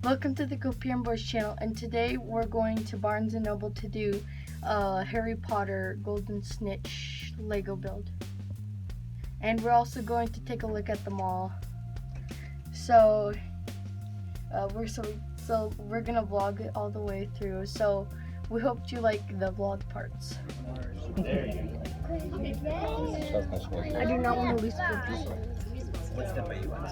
Welcome to the Copian Boys channel, and today we're going to Barnes & Noble to do Harry Potter Golden Snitch Lego build. And we're also going to take a look at the mall. So we're gonna vlog it all the way through. So we hope you like the vlog parts. I do not want to lose the pieces. What's the way you want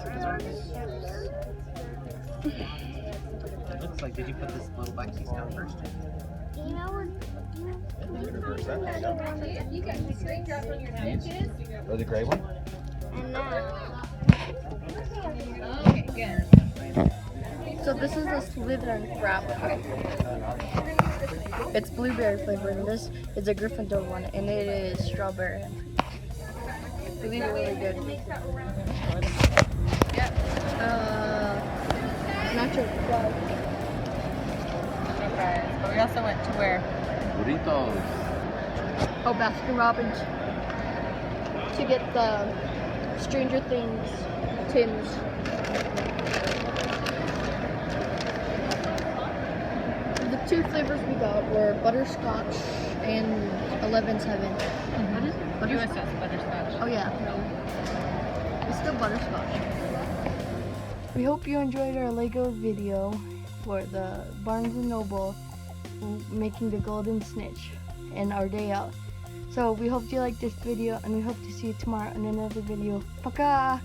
It looks like, did you put this little boxes down first? You know, you got the screen drop on your benches. Or the gray one? And Okay, good. So this is a Slytherin wrap. It's blueberry flavored, and this is a Gryffindor one, and it is strawberry. These are really good. Yep. Nacho fries. But we also went to where? Burritos. Oh, Baskin Robbins. To get the Stranger Things tins. The two flavors we got were butterscotch and 11-7. What is it? USS Butterscotch. Oh yeah. It's still butterscotch. We hope you enjoyed our Lego video for the Barnes & Noble making the Golden Snitch and our day out. So we hope you liked this video, and we hope to see you tomorrow in another video. Paka!